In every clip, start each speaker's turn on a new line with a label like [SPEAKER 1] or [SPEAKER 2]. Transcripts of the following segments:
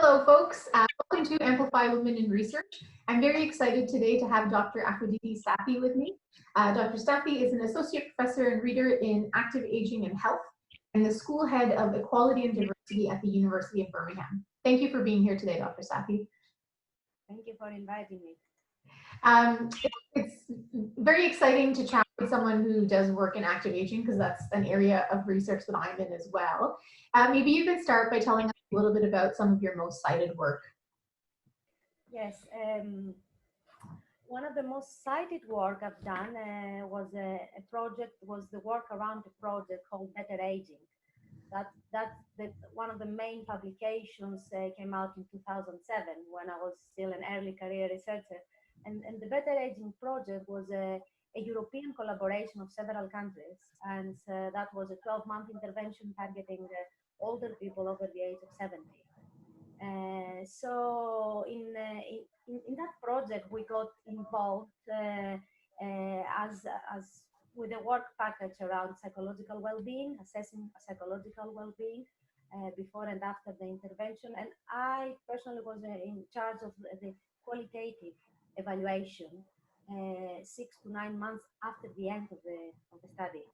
[SPEAKER 1] Hello, folks. Welcome to Amplify Women in Research. I'm very excited today to have Dr. Afroditi Stathi with me. Dr. Stathi is an associate professor and reader in active aging and health and the school head of equality and diversity at the University of Birmingham. Thank you for being here today, Dr. Stathi.
[SPEAKER 2] Thank you for inviting me.
[SPEAKER 1] It's very exciting to chat with someone who does work in active aging because that's an area of research that I'm in as well. Maybe you could start by telling us a little bit about some of your most cited work.
[SPEAKER 2] Yes, one of the most cited work I've done was the work around a project called Better Aging. One of the main publications came out in 2007 when I was still an early career researcher. And the Better Aging project was a European collaboration of several countries. And that was a 12-month intervention targeting older people over the age of 70. So in that project, we got involved as with a work package around psychological well-being, assessing psychological well-being before and after the intervention. And I personally was in charge of the qualitative evaluation 6 to 9 months after the end of the study.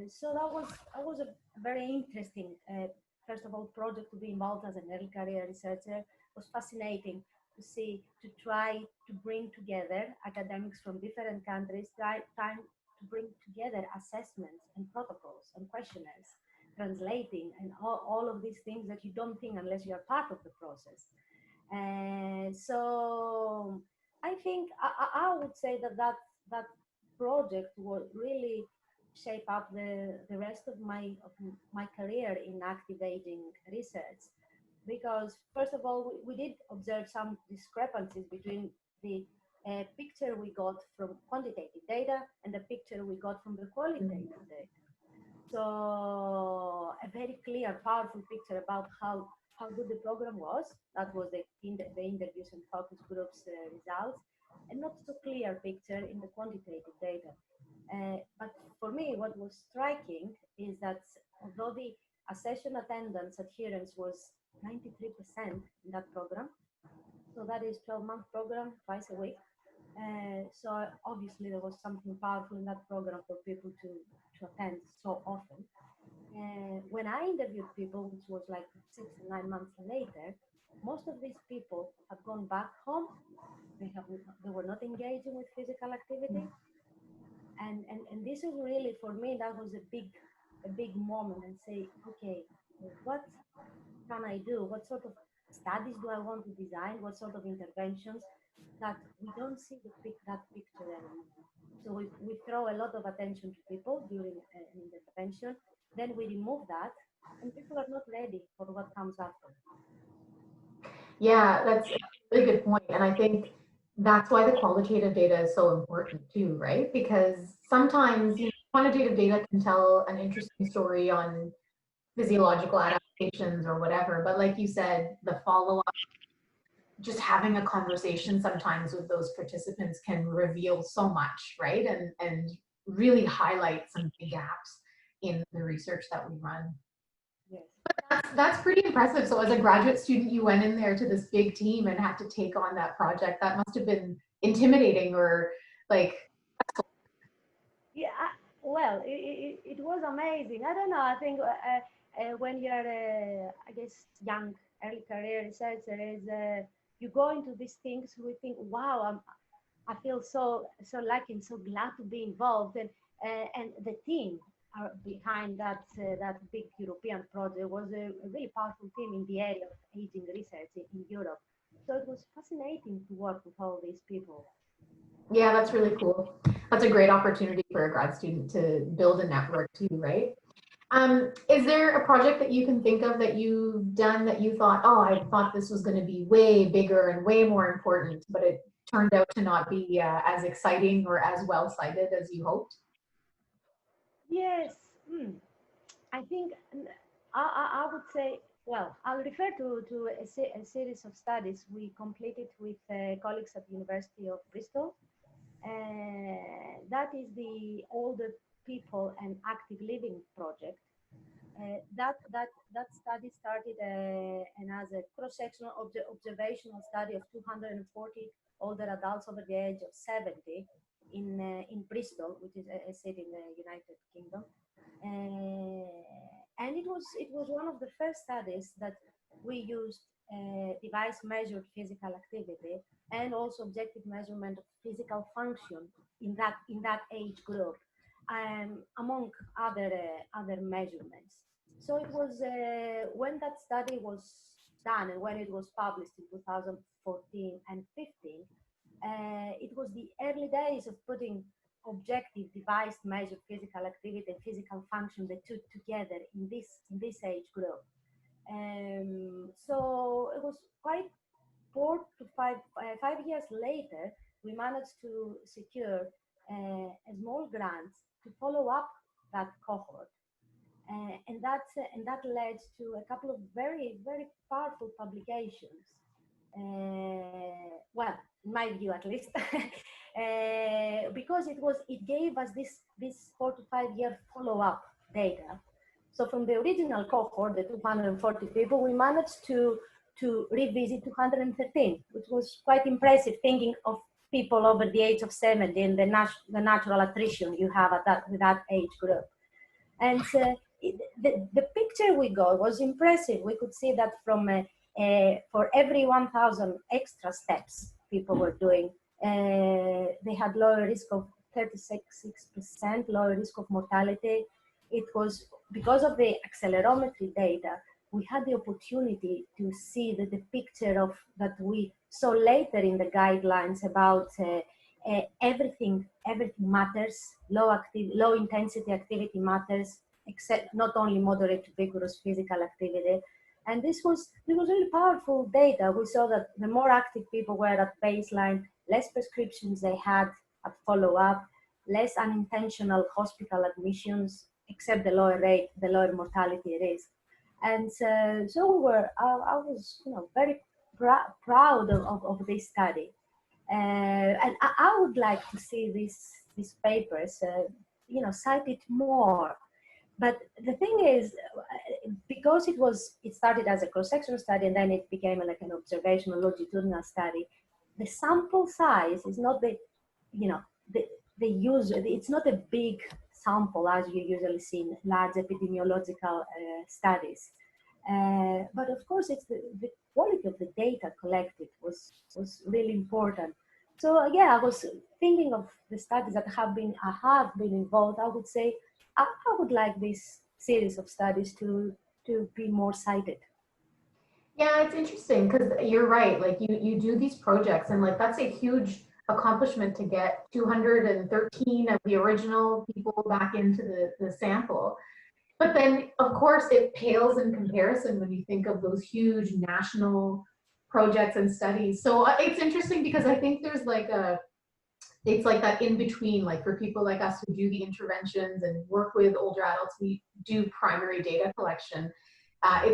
[SPEAKER 2] So that was a very interesting, first of all, project to be involved as an early career researcher. It was fascinating to try to bring together academics from different countries, trying to bring together assessments and protocols and questionnaires, translating and all of these things that you don't think unless you're part of the process. So I think I would say that project will really shape up the rest of my career in active aging research, because first of all we did observe some discrepancies between the picture we got from quantitative data and the picture we got from the qualitative data. So a very clear, powerful picture about how good the program was. That was the interviews and focus groups results, and not so clear picture in the quantitative data. But for me, what was striking is that although the session attendance adherence was 93% in that program, so that is 12-month program, twice a week. So obviously there was something powerful in that program for people to attend so often. When I interviewed people, which was like 6 to 9 months later, most of these people have gone back home. They were not engaging with physical activity. And this is really, for me, that was a big moment, and say, okay, what can I do? What sort of studies do I want to design? What sort of interventions that we don't see that picture anymore? So we throw a lot of attention to people during an intervention, then we remove that, and people are not ready for what comes after.
[SPEAKER 1] Yeah, that's a really good point. And I think that's why the qualitative data is so important too, right? Because sometimes quantitative data can tell an interesting story on physiological adaptations or whatever, but like you said, the follow-up, just having a conversation sometimes with those participants can reveal so much, right? And really highlight some big gaps in the research that we run.
[SPEAKER 2] Yes.
[SPEAKER 1] That's pretty impressive. So as a graduate student, you went in there to this big team and had to take on that project. That must have been intimidating, or like.
[SPEAKER 2] Yeah, well, it was amazing. I don't know. I think when you're, I guess, young, early career researcher, you go into these things, we think, wow, I feel so lucky and so glad to be involved, and the team are behind that big European project was a really powerful team in the area of aging research in Europe. So it was fascinating to work with all these people.
[SPEAKER 1] Yeah, that's really cool. That's a great opportunity for a grad student to build a network too, right? Is there a project that you can think of that you've done that you thought, oh, I thought this was going to be way bigger and way more important, but it turned out to not be as exciting or as well cited as you hoped?
[SPEAKER 2] Yes, I think I would say, well, I'll refer to a series of studies we completed with colleagues at the University of Bristol. That is the Older People and Active Living project. That study started and as a cross-sectional observational study of 240 older adults over the age of 70 in Bristol, which is a city in the United Kingdom. And it was one of the first studies that we used device measured physical activity and also objective measurement of physical function in that age group, among other measurements. So it was when that study was done and when it was published in 2014 and 15, it was the early days of putting objective device measured physical activity and physical function, the two together in this age group. So it was quite 5 years later, we managed to secure a small grant to follow up that cohort. And that led to a couple of very, very powerful publications. Well, in my view at least, because it gave us this 4 to 5 year follow-up data. So from the original cohort, the 240 people, we managed to revisit 213, which was quite impressive, thinking of people over the age of 70 and the natural attrition you have at that age group. And the picture we got was impressive. We could see that from for every 1,000 extra steps people were doing, they had lower risk of 36% lower risk of mortality. It was because of the accelerometry data, we had the opportunity to see the picture of that we saw later in the guidelines about everything matters. Low intensity activity matters, except not only moderate to vigorous physical activity. And it was really powerful data. We saw that the more active people were at baseline, less prescriptions they had at follow-up, less unintentional hospital admissions, except the lower mortality risk. And so I was very proud of this study. And I would like to see these papers, cited more. But the thing is, because it started as a cross-section study and then it became like an observational longitudinal study, the sample size is not it's not a big sample as you usually see in large epidemiological studies. But of course, it's the quality of the data collected was really important. So yeah, I was thinking of the studies that I have been involved. I would say I would like this series of studies to be more cited.
[SPEAKER 1] Yeah, it's interesting because you're right. Like you do these projects and like that's a huge accomplishment to get 213 of the original people back into the sample. But then of course it pales in comparison when you think of those huge national projects and studies. So it's interesting because I think there's like it's like that in between, like for people like us who do the interventions and work with older adults, we do primary data collection.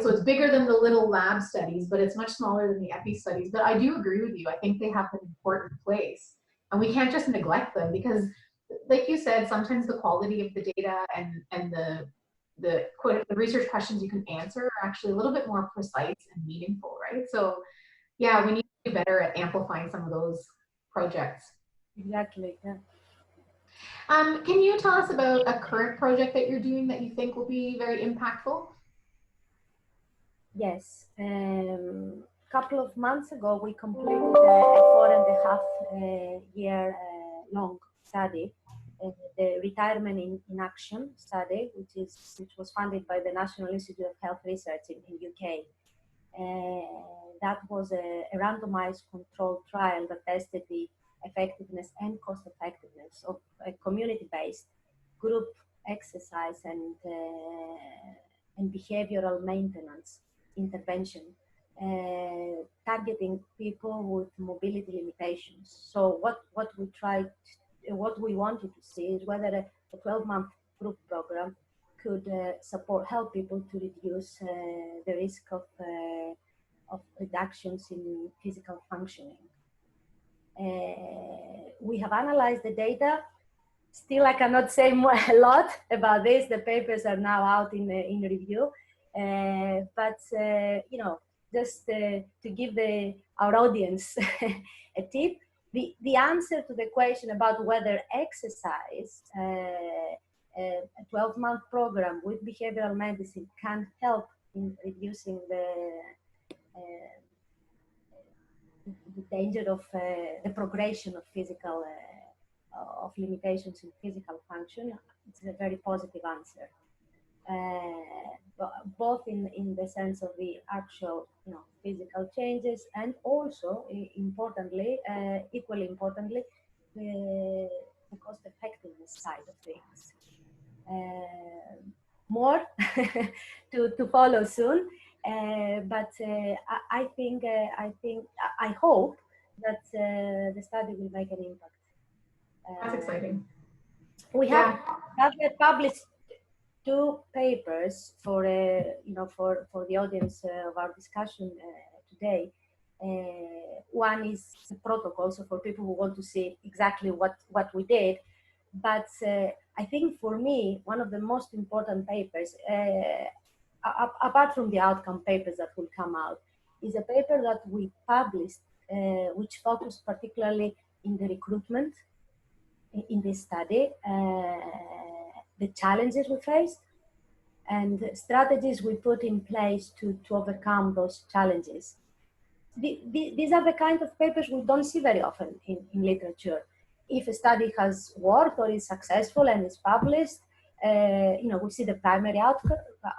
[SPEAKER 1] So it's bigger than the little lab studies, but it's much smaller than the epi studies. But I do agree with you. I think they have an important place, and we can't just neglect them because, like you said, sometimes the quality of the data and the research questions you can answer are actually a little bit more precise and meaningful, right? So, yeah, we need to do better at amplifying some of those projects.
[SPEAKER 2] Exactly. Yeah.
[SPEAKER 1] Can you tell us about a current project that you're doing that you think will be very impactful?
[SPEAKER 2] Yes. Couple of months ago, we completed a 4.5 year long study, the Retirement in Action study, which was funded by the National Institute of Health Research in UK. That was a randomized controlled trial that tested the effectiveness and cost effectiveness of a community-based group exercise and behavioral maintenance intervention, targeting people with mobility limitations. So what we wanted to see is whether a 12-month group program could help people to reduce the risk of reductions in physical functioning. We have analyzed the data Still, I cannot say a lot about this. The papers are now out in review. You know, just to give our audience a tip, the answer to the question about whether exercise, a 12-month program with behavioral medicine can help in reducing the danger of the progression of physical of limitations in physical function, it's a very positive answer. Both in the sense of the actual, you know, physical changes, and also importantly, equally importantly, the cost effectiveness side of things. More to follow soon, I think I hope that the study will make an impact.
[SPEAKER 1] That's exciting.
[SPEAKER 2] We have published 2 papers for you know, for the audience of our discussion today. One is the protocol, so for people who want to see exactly what we did. But I think for me, one of the most important papers, apart from the outcome papers that will come out, is a paper that we published, which focused particularly in the recruitment in this study, the challenges we faced, and strategies we put in place to overcome those challenges. These are the kind of papers we don't see very often in literature. If a study has worked or is successful and is published, you know, we see the primary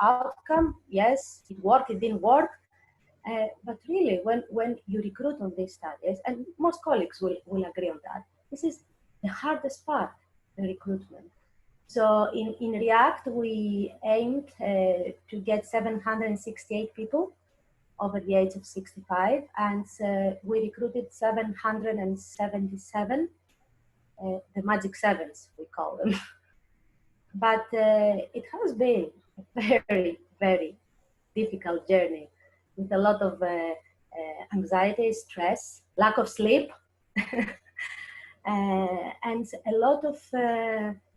[SPEAKER 2] outcome. Yes, it worked, it didn't work. But really, when you recruit on these studies, and most colleagues will agree on that, this is the hardest part, the recruitment. So in React, we aimed to get 768 people over the age of 65, and we recruited 777, the magic sevens, we call them. But it has been a very, very difficult journey with a lot of anxiety, stress, lack of sleep, and a lot of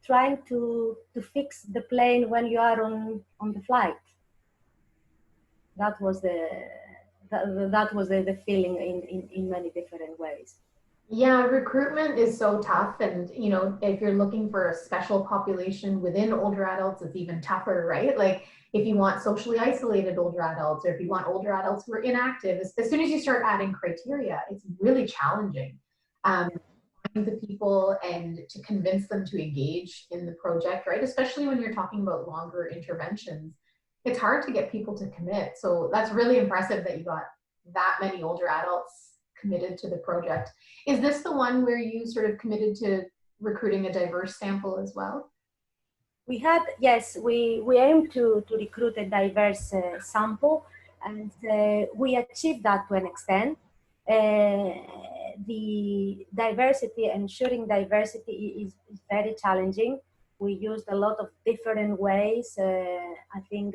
[SPEAKER 2] trying to fix the plane when you are on the flight. That was the feeling in many different ways.
[SPEAKER 1] Yeah, recruitment is so tough. And, you know, if you're looking for a special population within older adults, it's even tougher, right? Like if you want socially isolated older adults, or if you want older adults who are inactive, as soon as you start adding criteria, it's really challenging. The people and to convince them to engage in the project, right? Especially when you're talking about longer interventions, it's hard to get people to commit. So that's really impressive that you got that many older adults committed to the project. Is this the one where you sort of committed to recruiting a diverse sample as well?
[SPEAKER 2] We had, yes, we aimed to recruit a diverse sample, and we achieved that to an extent. The diversity, ensuring diversity is very challenging. We used a lot of different ways. I think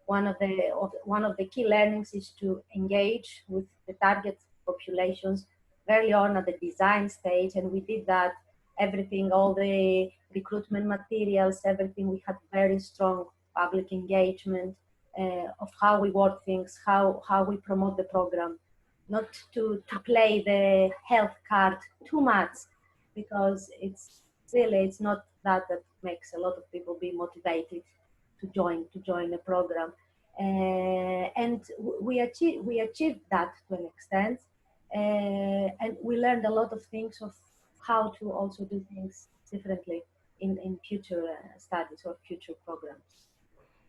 [SPEAKER 2] one of the key learnings is to engage with the target populations early on at the design stage, and we did that. Everything, all the recruitment materials, everything. We had very strong public engagement of how we work things, how we promote the program, not to play the health card too much, because it's not that makes a lot of people be motivated to join the program. And we achieved that to an extent, and we learned a lot of things of how to also do things differently in future studies or future programs.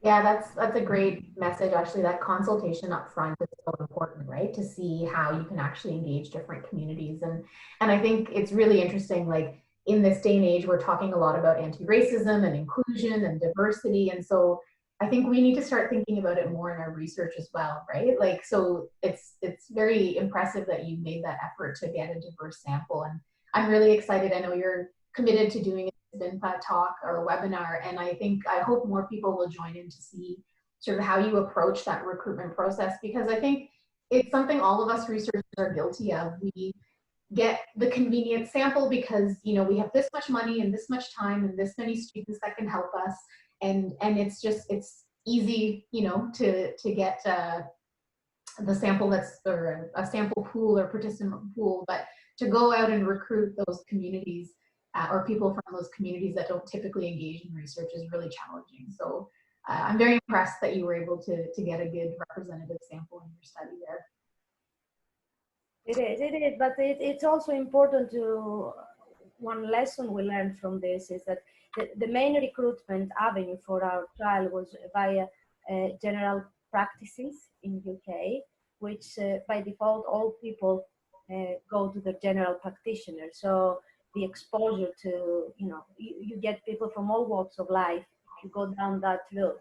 [SPEAKER 1] Yeah, that's a great message. Actually, that consultation up front is so important, right? To see how you can actually engage different communities. And I think it's really interesting, like in this day and age, we're talking a lot about anti-racism and inclusion and diversity. And so I think we need to start thinking about it more in our research as well, right? Like, so it's very impressive that you made that effort to get a diverse sample. And I'm really excited. I know you're committed to doing a talk or a webinar, and I hope more people will join in to see sort of how you approach that recruitment process, because I think it's something all of us researchers are guilty of. get the convenient sample because, you know, we have this much money and this much time and this many students that can help us. And it's easy, you know, to get the sample that's, or a sample pool or participant pool, but to go out and recruit those communities or people from those communities that don't typically engage in research is really challenging. So I'm very impressed that you were able to get a good representative sample in your study there.
[SPEAKER 2] It is, but it's also important to, one lesson we learned from this is that the main recruitment avenue for our trial was via general practices in UK, which by default all people go to the general practitioner. So the exposure to, you know, you get people from all walks of life if you go down that route.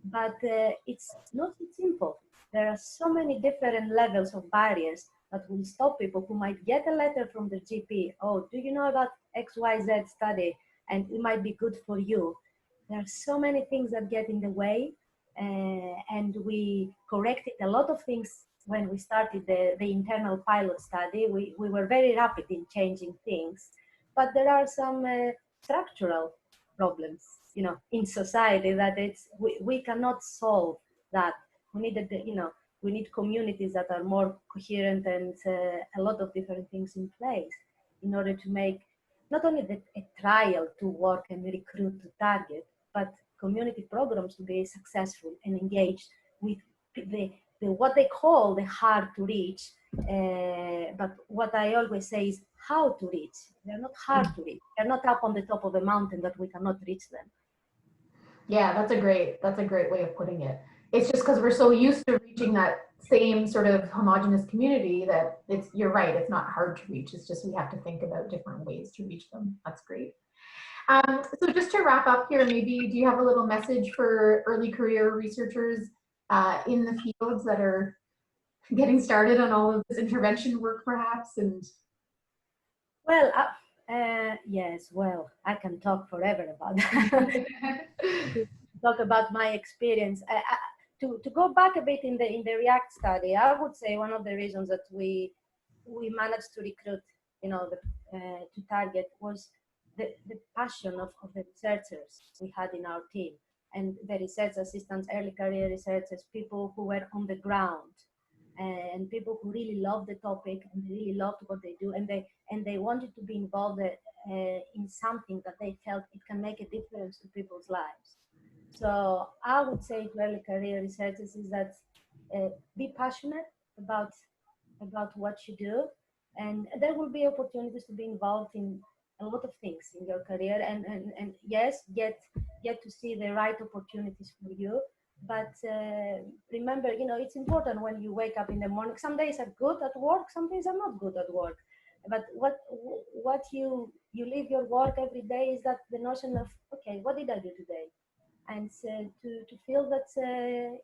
[SPEAKER 2] But it's not so simple. There are so many different levels of barriers that will stop people who might get a letter from the GP. Oh, do you know about XYZ study? And it might be good for you. There are so many things that get in the way. And we corrected a lot of things when we started the internal pilot study. We were very rapid in changing things. But there are some structural problems, you know, in society that we cannot solve that. We need, you know, we need communities that are more coherent and a lot of different things in place in order to make not only a trial to work and recruit to target, but community programs to be successful and engaged with the what they call the hard to reach. But what I always say is how to reach. They're not hard to reach. They're not up on the top of a mountain that we cannot reach them.
[SPEAKER 1] Yeah, that's a great way of putting it. It's just because we're so used to reaching that same sort of homogenous community that you're right, it's not hard to reach. It's just we have to think about different ways to reach them. That's great. So just to wrap up here, maybe do you have a little message for early career researchers in the fields that are getting started on all of this intervention work perhaps? And
[SPEAKER 2] well, yes, well, I can talk forever about that. Talk about my experience. To go back a bit in the React study, I would say one of the reasons that we managed to recruit, you know, to target was the passion of the researchers we had in our team, and the research assistants, early career researchers, people who were on the ground, and people who really loved the topic and really loved what they do, and they wanted to be involved in something that they felt it can make a difference to people's lives. So I would say to early career researchers is that be passionate about what you do, and there will be opportunities to be involved in a lot of things in your career, and yes, get to see the right opportunities for you. But remember, you know, it's important when you wake up in the morning. Some days are good at work, some days are not good at work. But what you leave your work every day is that the notion of, okay, what did I do today? And to feel that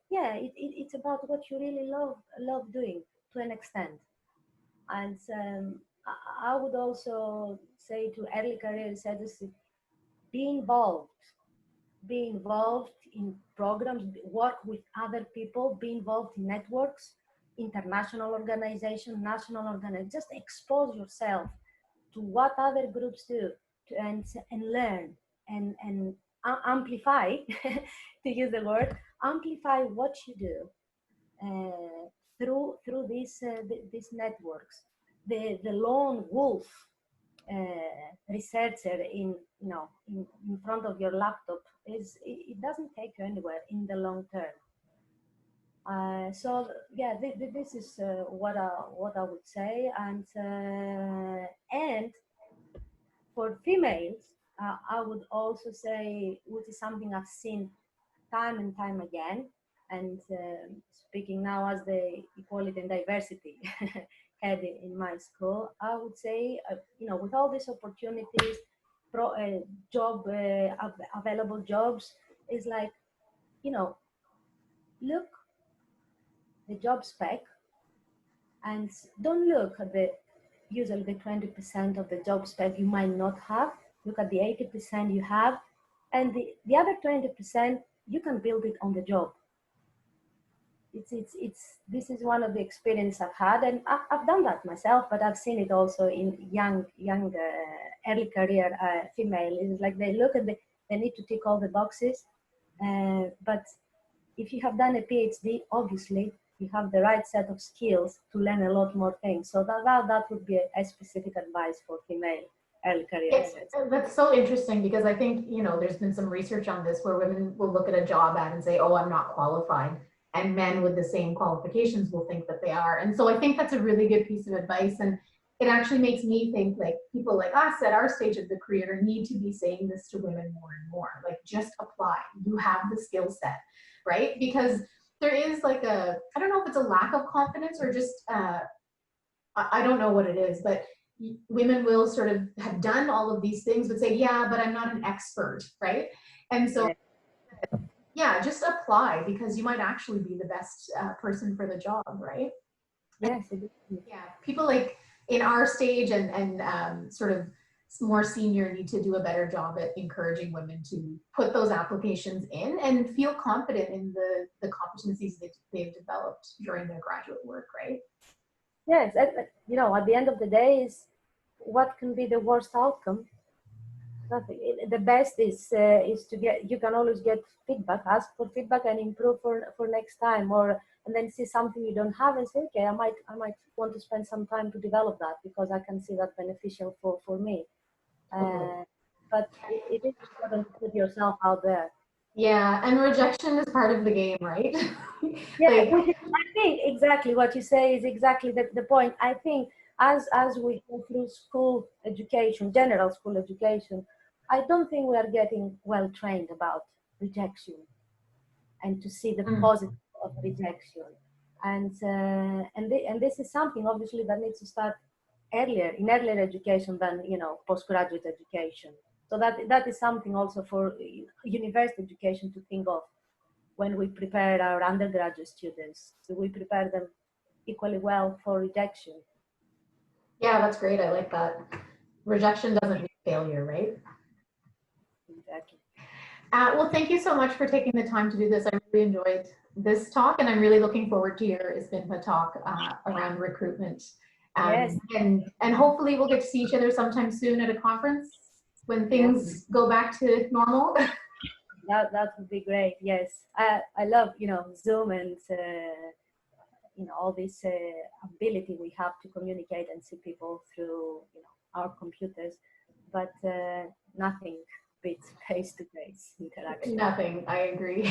[SPEAKER 2] yeah, it's about what you really love doing to an extent. And I would also say to early career researchers, be involved be involved in programs, work with other people, be involved in networks, international organization, national organization. Just expose yourself to what other groups do, and learn and amplify, to use the word, amplify what you do through these networks. The lone wolf researcher in front of your laptop it doesn't take you anywhere in the long term. So yeah, this is what I would say, and for females, I would also say, which is something I've seen time and time again, and speaking now as the equality and diversity head in my school, I would say, with all these opportunities, available jobs, is like, look the job spec, and don't look at usually the 20% of the job spec you might not have. Look at the 80% you have, and the other 20%, you can build it on the job. this is one of the experience I've had, and I've done that myself, but I've seen it also in young early career female. It's like they look at they need to tick all the boxes, but if you have done a PhD, obviously you have the right set of skills to learn a lot more things. So that would be a specific advice for female early career
[SPEAKER 1] Yes,
[SPEAKER 2] research.
[SPEAKER 1] that's so interesting because I think, there's been some research on this where women will look at a job ad and say, oh, I'm not qualified. And men with the same qualifications will think that they are. And so I think that's a really good piece of advice. And it actually makes me think like people like us at our stage of the career need to be saying this to women more and more. Like just apply. You have the skill set, right? Because there is like I don't know if it's a lack of confidence or just, I don't know what it is, but women will sort of have done all of these things but say, yeah, but I'm not an expert, right? And so yeah, just apply because you might actually be the best person for the job, right?
[SPEAKER 2] Yes, it is.
[SPEAKER 1] Yeah, people like in our stage and sort of more senior need to do a better job at encouraging women to put those applications in and feel confident in the competencies that they've developed during their graduate work, right?
[SPEAKER 2] Yes, at the end of the day, is what can be the worst outcome? Nothing. The best is to get. You can always get feedback, ask for feedback, and improve for next time, or and then see something you don't have and say, okay, I might want to spend some time to develop that because I can see that beneficial for me. But it is important to put yourself out there.
[SPEAKER 1] Yeah, and rejection is part of the game, right?
[SPEAKER 2] Yeah,
[SPEAKER 1] Like,
[SPEAKER 2] I think exactly what you say is exactly the point. I think as we go through school education, general school education, I don't think we are getting well trained about rejection and to see the positive of rejection. And this is something obviously that needs to start earlier education than postgraduate education. So that is something also for university education to think of when we prepare our undergraduate students. Do we prepare them equally well for rejection?
[SPEAKER 1] yeah, that's great. I like that. Rejection doesn't mean failure, right?
[SPEAKER 2] Exactly.
[SPEAKER 1] Well, thank you so much for taking the time to do this. I really enjoyed this talk, and I'm really looking forward to your ISPINPA talk around recruitment.
[SPEAKER 2] Yes.
[SPEAKER 1] And hopefully we'll get to see each other sometime soon at a conference when things go back to normal.
[SPEAKER 2] That would be great. Yes, I love Zoom and all this ability we have to communicate and see people through our computers, but nothing beats face-to-face interaction.
[SPEAKER 1] Nothing. I agree.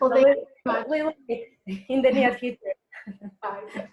[SPEAKER 1] Well,
[SPEAKER 2] So
[SPEAKER 1] thank you very much.
[SPEAKER 2] we will meet in the near future.
[SPEAKER 1] Bye.